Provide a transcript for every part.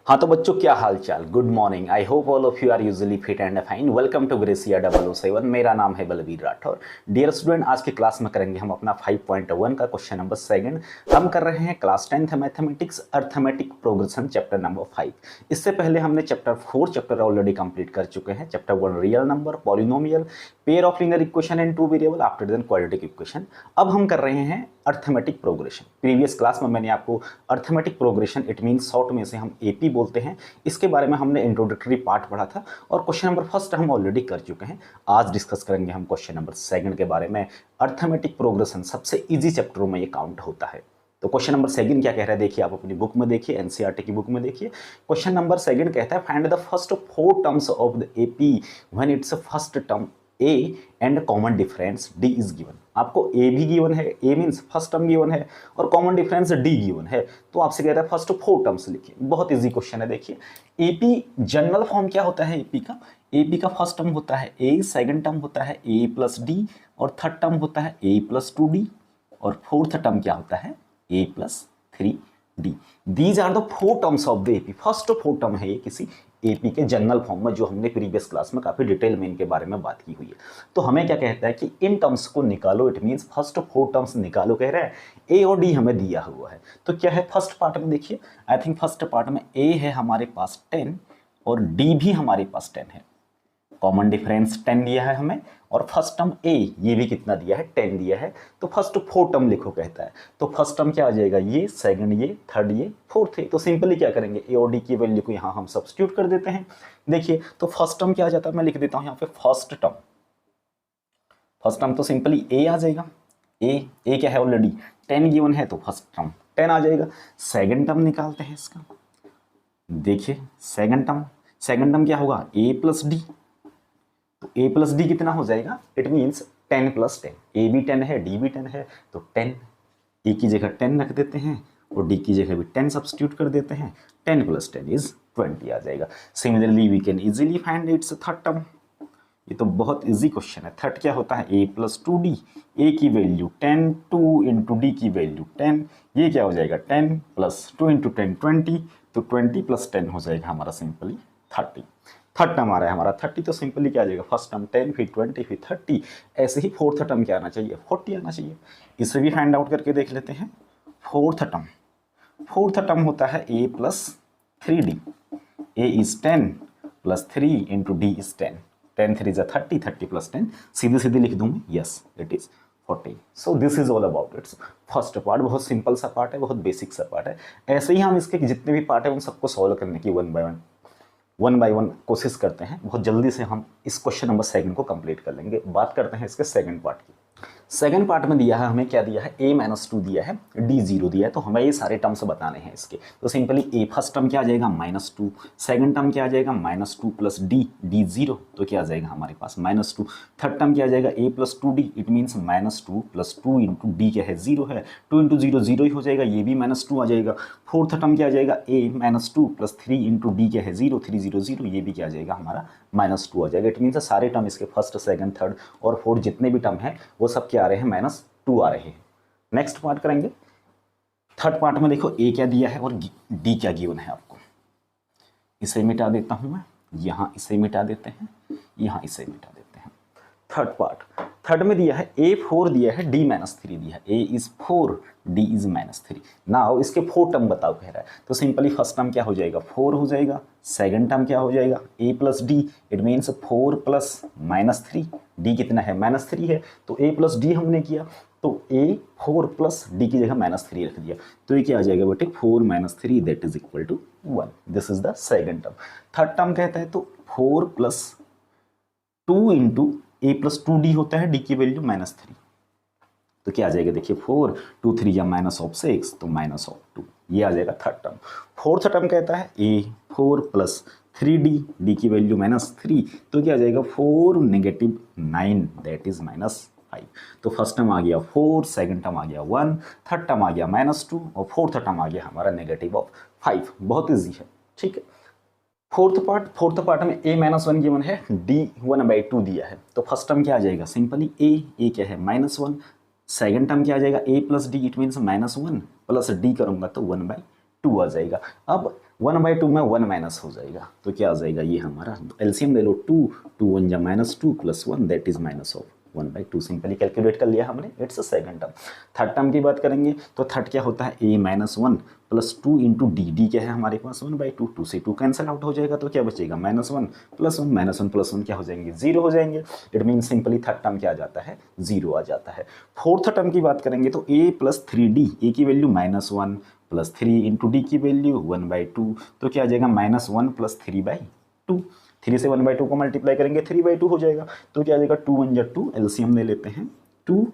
हाँ तो बच्चों, क्या हाल चाल। Good morning. I hope all of you are usually fit and fine. Welcome to Gracia 007। मेरा नाम है बलवीर राठौर। डियर स्टूडेंट, आज की क्लास में करेंगे हम अपना 5.1 का क्वेश्चन नंबर 2। हम कर रहे हैं class 10th mathematics arithmetic progression chapter number 5। इससे पहले हमने चैप्टर 4 चैप्टर ऑलरेडी कंप्लीट कर चुके हैं। Chapter 1 real number, polynomial, pair of linear equation and two variable, after then quadratic equation. अब हम कर रहे हैं अर्थमेटिक प्रोग्रेशन। प्रीवियस क्लास में मैंने आपको arithmetic progression, it means short में से हम एपी बोलते हैं, इसके बारे में हमने इंट्रोडक्टरी पार्ट पढ़ा था और क्वेश्चन नंबर 1 हम ऑलरेडी कर चुके हैं। आज डिस्कस करेंगे हम क्वेश्चन नंबर 2 के बारे में। अर्थमेटिक प्रोग्रेशन सबसे इजी चैप्टरों में ये काउंट होता है। तो क्वेश्चन नंबर 2 क्या कह रहा है, देखिए आप अपनी बुक में देखिए, एनसीईआरटी की बुक में देखिए। क्वेश्चन नंबर 2 कहता है find the first 4 terms of the AP when it's first term A and common difference D is given. आपको ए भी गिवन है, ए मीन्स फर्स्ट टर्म गिवन है, और कॉमन डिफरेंस डी गिवन है। तो आपसे कहता है फर्स्ट 4 टर्म्स लिखिए। बहुत इजी क्वेश्चन है। देखिए एपी जनरल फॉर्म क्या होता है एपी का। एपी का फर्स्ट टर्म होता है ए, सेकंड टर्म होता है ए प्लस डी, और थर्ड टर्म होता है ए प्लस 2d, और फोर्थ टर्म क्या होता है a plus 3d। These are the 4 terms of the AP. First 4 term है ये किसी एपी के जनरल फॉर्म में, जो हमने प्रीवियस क्लास में काफी डिटेल में इनके बारे में बात की हुई है। तो हमें क्या कहता है कि इन टर्म्स को निकालो, इट मींस फर्स्ट 4 टर्म्स निकालो कह रहा है। ए और डी हमें दिया हुआ है, तो क्या है फर्स्ट पार्ट में देखिए, आई थिंक फर्स्ट पार्ट में ए है हमारे पास 10 और डी भी हमारे पास 10 है। कॉमन डिफरेंस 10 दिया है हमें, और फर्स्ट टर्म ए ये भी कितना दिया है 10 दिया है। तो फर्स्ट 4 टर्म लिखो कहता है। तो फर्स्ट टर्म क्या आ जाएगा, ये, सेकंड ये, थर्ड ये, फोर्थ है। तो सिंपली क्या करेंगे, ए और डी की वैल्यू को यहाँ हम सब्स्टिट्यूट कर देते हैं। देखिए तो फर्स्ट टर्म क्या आ जाता है, मैं लिख देता हूँ यहाँ पे फर्स्ट टर्म। फर्स्ट टर्म तो सिंपली ए आ जाएगा। ए क्या है ऑलरेडी 10 गिवन है, तो फर्स्ट टर्म 10 आ जाएगा। सेकंड टर्म निकालते हैं इसका। देखिए सेकंड टर्म क्या होगा, ए प्लस डी। तो a प्लस डी कितना हो जाएगा, इट मीन्स 10 प्लस 10। ए भी 10 है, डी भी 10 है, तो 10 ए की जगह 10 रख देते हैं और डी की जगह भी 10 सब्स्टिट्यूट कर देते हैं। 10 प्लस 10 इज 20 आ जाएगा। Similarly we can easily find its third term. ये तो बहुत इजी क्वेश्चन है। थर्ड क्या होता है, ए प्लस 2d। ए की वैल्यू 10, 2 इंटू डी की वैल्यू 10, ये क्या हो जाएगा 10 प्लस 2 इंटू 10 20, तो 20 प्लस 10 हो जाएगा हमारा सिंपली 30। थर्ड टर्म आ रहा है हमारा 30, तो सिंपली क्या आ जाएगा, फर्स्ट टर्म 10, फिर 20, फिर 30। ऐसे ही फोर्थ टर्म क्या आना चाहिए, 40 आना चाहिए। इसे भी फाइंड आउट करके देख लेते हैं। फोर्थ टर्म होता है a plus 3d। A is 10 plus 3 into d is 10। 10 3 is 30, 30 plus 10 सीधे लिख दूँ, yes it is 40। So this is all about its first part. बहुत सिंपल सा पार्ट है, बहुत बेसिक सा पार्ट है। ऐसे ही हम इसके जितने भी पार्ट है उन सबको सॉल्व करने की वन बाय वन कोशिश करते हैं। बहुत जल्दी से हम इस क्वेश्चन नंबर 2 को कंप्लीट कर लेंगे। बात करते हैं इसके सेकंड पार्ट की। सेकंड पार्ट में दिया है हमें, क्या दिया है, a-2 दिया है, d 0 दिया है। तो हमें ये सारे टर्म्स बताने हैं इसके। तो सिंपली a फर्स्ट टर्म क्या आ जाएगा -2, सेकंड टर्म क्या आ जाएगा -2 प्लस d 0, तो क्या आ जाएगा हमारे पास -2। थर्ड टर्म क्या आ जाएगा a plus 2d, it means -2 plus 2 into D क्या है 0 है, 2 इंटू 0 0 ही हो जाएगा, ये भी -2 आ जाएगा। फोर्थ टर्म क्या आ जाएगा, a-2 प्लस 3 इंटू डी क्या है 0, 3 0 0, ये भी क्या आ जाएगा हमारा -2 आ जाएगा। इट मीन्स सारे टर्म इसके फर्स्ट सेकंड थर्ड और फोर्थ जितने भी टर्म है वो सब क्या आ रहे हैं, -2 आ रहे हैं। नेक्स्ट पार्ट करेंगे। थर्ड पार्ट में देखो ए क्या दिया है और डी क्या गिवन है आपको। इसे मिटा देता हूं मैं, यहां इसे मिटा देते हैं, यहां इसे मिटा देते हैं। थर्ड में दिया है a4 दिया है, d-3 दिया है। a is 4, d is -3। Now इसके 4 टर्म बताओ कह रहा है। तो सिंपली फर्स्ट टर्म क्या हो जाएगा, 4 हो जाएगा। सेकंड टर्म क्या हो जाएगा, a plus D, it means 4 plus -3, d कितना है -3 है, तो a प्लस डी हमने किया, तो a 4 प्लस डी की जगह -3 रख दिया। तो ये क्या आ जाएगा बेटे, 4 - 3 that is equal to 1। This is the second term. Third term कहता है तो 4 plus 2 into a plus 2d होता है, d की वैल्यू -3, तो क्या आ जाएगा देखिए 4 2 3 या -6, तो -2, ये आ जाएगा थर्ड टर्म। फोर्थ टर्म कहता है a4 प्लस 3d, d की वैल्यू -3, तो क्या आ जाएगा 4 -9 दैट इज -5। तो फर्स्ट टर्म आ गया 4, सेकंड टर्म आ गया 1, थर्ड टर्म आ गया -2 और फोर्थ टर्म आ गया हमारा -5। बहुत ईजी है, ठीक है। फोर्थ पार्ट में a-1 गिवन है, d 1/2 दिया है। तो फर्स्ट टर्म क्या आ जाएगा, सिंपली a क्या है -1, सेकंड टर्म क्या आ जाएगा a plus D, it means -1 plus d करूंगा तो 1/2 आ जाएगा। अब 1/2 में 1 माइनस हो जाएगा तो क्या आ जाएगा ये हमारा, एलसीएम ले लो 2, 2 1 जा -2 + 1 दैट इज -1/2, सिंपली कैलकुलेट कर लिया हमने, it's a second term. Third term की बात करेंगे तो थर्ड क्या होता है, a - 1 + 2 × d क्या है हमारे पास 1/2, 2 से 2 कैंसिल आउट हो जाएगा तो क्या बचेगा -1 + 1 -1 + 1 क्या हो जाएंगे, 0 हो जाएंगे। It mean simply third term क्या आ जाता है, 0 आ जाता है। फोर्थ टर्म की बात करेंगे तो a + 3d, a की वैल्यू -1 + 3 × d की वैल्यू 1/2 तो क्या आ जाएगा -1 + 3/2, 3 से 1/2 को मल्टीप्लाई करेंगे 3/2 हो जाएगा तो क्या आ जाएगा 2 1 जा 2, एलसीएम ले लेते हैं 2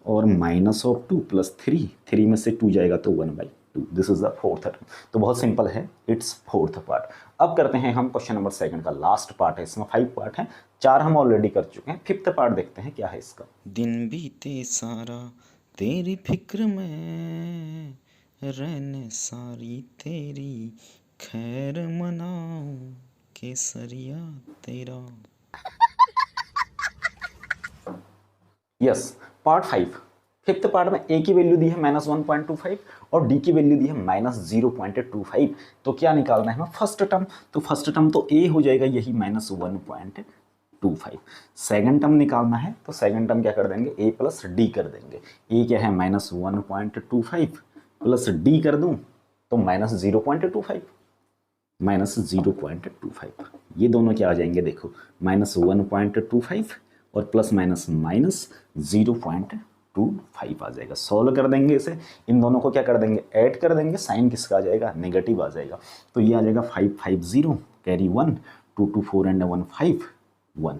और -2 + 3, 3 में से 2 जाएगा तो 1/2, this is the fourth term. तो बहुत सिंपल है, इट्स फोर्थ पार्ट। अब करते हैं हम क्वेश्चन नंबर सेकंड का लास्ट पार्ट है, इसमें 5 पार्ट हैं, 4 हम ऑलरेडी कर चुके हैं, फिफ्थ पार्ट देखते हैं क्या है इसका। दिन बीते सारा तेरी फिक्र में, रहने सारी तेरी खैर मनाऊं, केसरिया तेरा। यस, पार्ट 5, फिफ्थ पार्ट में ए की वैल्यू दी है -1.25 और डी की वैल्यू दी है -0.25, तो क्या निकालना है हमें फर्स्ट टर्म, तो फर्स्ट टर्म तो ए हो जाएगा यही -1.25। सेकंड टर्म निकालना है तो सेकंड टर्म क्या कर देंगे, a + d कर देंगे, a क्या है -1.25 + d कर दूं तो -0.25, -0.25, ये दोनों क्या आ जाएंगे देखो, -1.25 और प्लस माइनस -0.25 आ जाएगा। सॉल्व कर देंगे इसे, इन दोनों को क्या कर देंगे, ऐड कर देंगे, साइन किसका आ जाएगा, नेगेटिव आ जाएगा, तो ये आ जाएगा 550 कैरी 1, 2 2 4 एंड 1 5 1,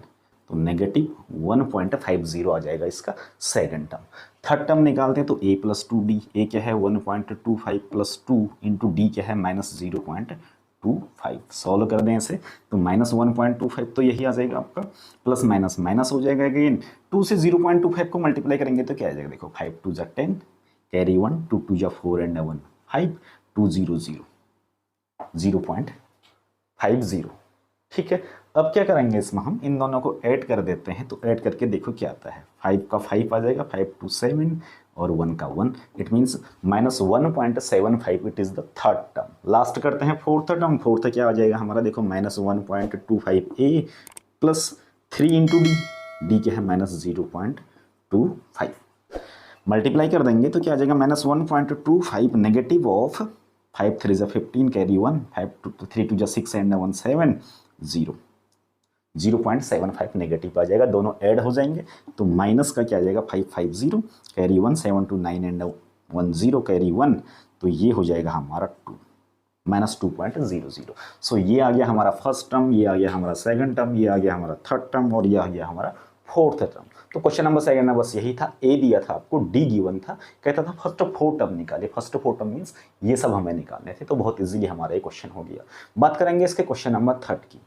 तो -1.50 आ जाएगा इसका सेकंड टर्म। थर्ड टर्म निकालते हैं तो a + 2d, a क्या है 1.25 + 2 × d क्या है -0.25, सॉल्व कर दें इसे तो -1.25 तो यही आ जाएगा आपका, प्लस माइनस माइनस हो जाएगा अगेन, 2 से 0.25 को मल्टीप्लाई करेंगे तो क्या आ जाएगा देखो, 5 2 जा 10 कैरी 1, 2 2 जा 4 एंड 1 5, 2 0 0 0.50, ठीक है। अब क्या करेंगे इसमें, हम इन दोनों को ऐड कर देते हैं, तो ऐड करके देखो क्या आता है, 5 का 5 आ जाएगा, 5 2 7 और 1 का 1, it means -1.75, it is the third term. Last करते हैं फोर्थ टर्म, फोर्थ क्या आ जाएगा हमारा देखो, -1.25a + 3 × d, d क्या है -0.25, मल्टीप्लाई कर देंगे तो क्या आ जाएगा -1.25 नेगेटिव ऑफ 5 3 जा 15 कैरी 1, 5 3 2 जा 6 एंड 1 7 0, 0.75 नेगेटिव आ जाएगा, दोनों ऐड हो जाएंगे तो माइनस का क्या आ जाएगा 550 कैरी 1 7 2 9 एंड 1 0 कैरी 1, तो ये हो जाएगा हमारा 2 -2.00। सो ये आ गया हमारा फर्स्ट टर्म, ये आ गया हमारा सेकंड टर्म, ये आ गया हमारा थर्ड टर्म और ये आ गया हमारा फोर्थ टर्म। तो क्वेश्चन नंबर सेकंड में बस यही था, ए दिया था आपको, डी गिवन था, कहता था फर्स्ट फोर टर्म निकाले, फर्स्ट फोर टर्म मीन्स ये सब हमें निकालने थे, तो बहुत इजीली हमारा ये क्वेश्चन हो गया। बात करेंगे इसके क्वेश्चन नंबर थर्ड की।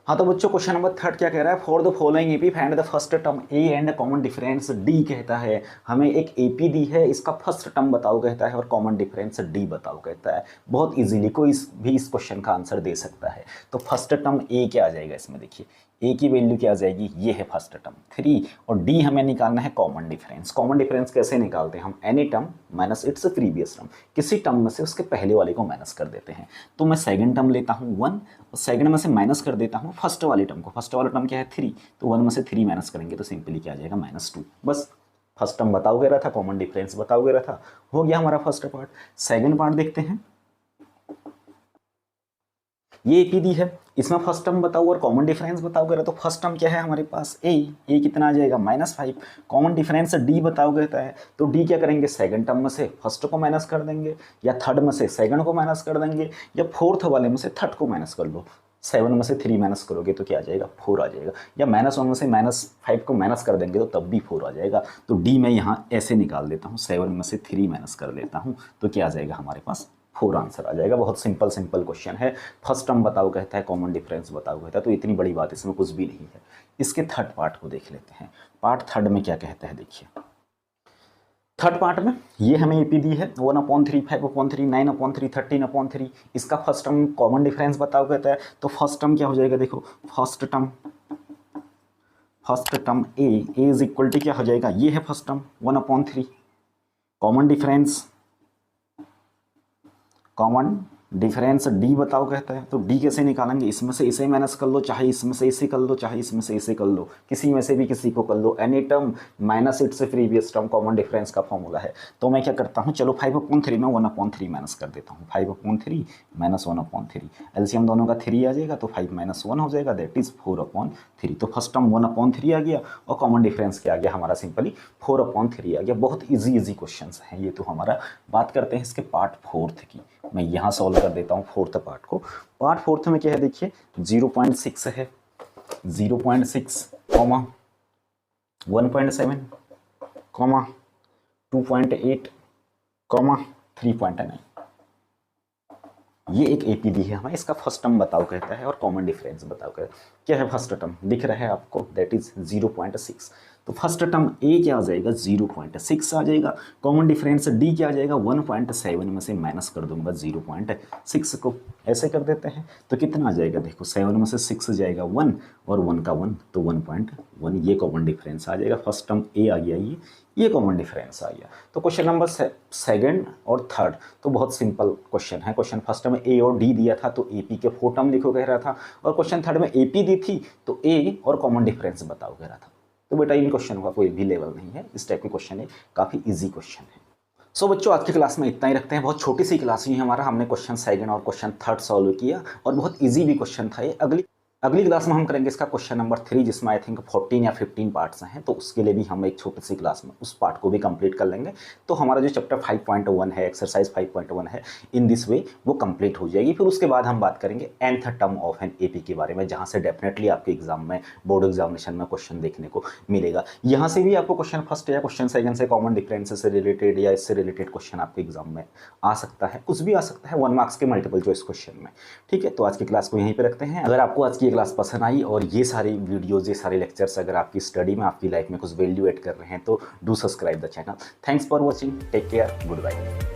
हाँ तो बच्चों क्वेश्चन नंबर थर्ड क्या कह रहा है, for the following AP find the first term A and common difference D, कहता है हमें एक एपी दी है, इसका फर्स्ट टर्म बताओ कहता है और कॉमन डिफरेंस डी बताओ कहता है। बहुत इजीली कोई भी इस क्वेश्चन का आंसर दे सकता है। तो फर्स्ट टर्म ए क्या आ जाएगा इसमें, देखिए ए की वैल्यू क्या आ जाएगी, ये है फर्स्ट टर्म 3, और डी हमें निकालना है कॉमन डिफरेंस। कॉमन डिफरेंस कैसे निकालते हैं हम, any term minus its previous term, किसी टर्म में से उसके पहले वाले को माइनस कर देते हैं। तो मैं सेकंड टर्म लेता हूँ 1 और सेकंड में से माइनस कर देता हूँ फर्स्ट वाले टर्म को, फर्स्ट वाला टर्म क्या है 3, तो 1 में से 3 माइनस करेंगे तो सिंपली क्या आ जाएगा -2, बस फर्स्ट टर्म बताओ रहा था, कॉमन डिफरेंस बताओ रहा था, हो गया हमारा फर्स्ट पार्ट। सेकंड पार्ट देखते हैं, ये एपी दी है, इसमें फर्स्ट टर्म बताओ और कॉमन डिफरेंस बताओ करा, तो फर्स्ट टर्म क्या है हमारे पास ए कितना आ जाएगा -5, कॉमन डिफरेंस डी बताओ कहता है, तो डी क्या करेंगे, सेकंड टर्म में से फर्स्ट को माइनस कर देंगे, या थर्ड में से सेकंड को माइनस कर देंगे, या फोर्थ वाले में से थर्ड को माइनस कर लो, 7 में से 3 माइनस करोगे तो क्या आ जाएगा 4 आ जाएगा, या -1 में से -5 को माइनस कर देंगे तो तब भी 4 आ जाएगा। तो डी मैं यहाँ ऐसे निकाल देता हूँ, 7 में से 3 माइनस कर लेता हूँ तो क्या आ जाएगा हमारे पास 4 आंसर आ जाएगा। बहुत सिंपल क्वेश्चन है, फर्स्ट टर्म बताओ कहता है, कॉमन डिफरेंस बताओ कहता है, तो इतनी बड़ी बात इसमें कुछ भी नहीं है। इसके थर्ड पार्ट को देख लेते हैं, पार्ट थर्ड में क्या कहता है देखिए। थर्ड पार्ट में ये हमें एपी दी है 1/3 5/3 9/3 13/3, इसका फर्स्ट टर्म कॉमन डिफरेंस बताओ कहता है, तो फर्स्ट टर्म क्या हो जाएगा देखो, first term A is equal to क्या हो जाएगा, ये है first term 1/3, common difference D बताओ कहता है, तो डी कैसे निकालेंगे, इसमें से इसे माइनस कर लो, चाहे इसमें से इसे कर लो, चाहे इसमें से इसे कर लो, किसी में से भी किसी को कर लो, एनी टर्म माइनस इट से प्रीवियस टर्म कॉमन डिफरेंस का फॉर्मूला है। तो मैं क्या करता हूँ, चलो 5/3 में 1/3 माइनस कर देता हूँ, 5/3 माइनस 1/3, एलसीएम दोनों का 3 आ जाएगा, तो 5 - 1 हो जाएगा, दैट इज 4/3। तो फर्स्ट टर्म 1/3 आ गया और कॉमन डिफरेंस क्या आ गया हमारा, सिंपली 4/3 आ गया। बहुत ईजी क्वेश्चन हैं ये तो हमारा। बात करते हैं इसके पार्ट 4 की, मैं यहाँ सॉल्व कर देता हूँ 4th पार्ट को। पार्ट 4 में क्या है देखिए, 0.6 है, 0.6 कॉमा 1.7 कॉमा 2.8 कॉमा 3.9। ये एक एपीडी है हमें, इसका फर्स्ट टर्म बताओ कहता है और कॉमन डिफरेंस बताओ कहता है। क्या है फर्स्ट टर्म, दिख रहा है आपको, दैट इज 0.6। तो फर्स्ट टर्म ए क्या आ जाएगा, 0.6 आ जाएगा। कॉमन डिफरेंस डी क्या आ जाएगा, 1.7 में से माइनस कर दूंगा 0.6 को, ऐसे कर देते हैं। तो कितना आ जाएगा देखो, 7 में से 6 जाएगा 1 और 1 का 1, तो 1.1, ये कॉमन डिफरेंस आ जाएगा। फर्स्ट टर्म ए आ गया, ये कॉमन डिफरेंस आ गया। तो क्वेश्चन नंबर 2 और 3 तो बहुत सिंपल क्वेश्चन है। क्वेश्चन फर्स्ट में ए और डी दिया था तो एपी के 4 टर्म लिखो कह रहा था, और क्वेश्चन 3 में एपी दी थी तो ए और कॉमन डिफरेंस बताओ कह रहा था। तो बेटा इन क्वेश्चन का कोई भी लेवल नहीं है, इस टाइप के क्वेश्चन है, काफ़ी ईजी क्वेश्चन है। सो बच्चों आज की क्लास में इतना ही रखते हैं। बहुत छोटी सी क्लास हुई है हमारा, हमने क्वेश्चन 2 और क्वेश्चन 3 सॉल्व किया और बहुत ईजी भी क्वेश्चन था ये। अगली क्लास में हम करेंगे इसका क्वेश्चन नंबर 3, जिसमें आई थिंक 14 या 15 पार्ट्स हैं, तो उसके लिए भी हम एक छोटी सी क्लास में उस पार्ट को भी कंप्लीट कर लेंगे। तो हमारा जो चैप्टर 5.1 है, एक्सरसाइज 5.1 है, इन दिस वे वो कंप्लीट हो जाएगी। फिर उसके बाद हम बात करेंगे nth term of an AP के बारे में, जहाँ से डेफिनेटली आपके एग्जाम में, बोर्ड एग्जामिनेशन में क्वेश्चन देखने को मिलेगा। यहाँ से भी आपको क्वेश्चन फर्स्ट या क्वेश्चन सेकंड से कॉमन डिफरेंसेस से रिलेटेड या इससे रिलेटेड क्वेश्चन आपके एग्जाम में आ सकता है, कुछ भी आ सकता है 1 मार्क्स के मल्टीपल चॉइस क्वेश्चन में। ठीक है, तो आज की क्लास को यहीं पर रखते हैं। अगर आपको आज की क्लास पसंद आई और ये सारी वीडियोस, ये सारे लेक्चर्स अगर आपकी स्टडी में, आपकी लाइफ में कुछ वैल्यू ऐड कर रहे हैं, तो do subscribe the channel. Thanks for watching, take care, good bye.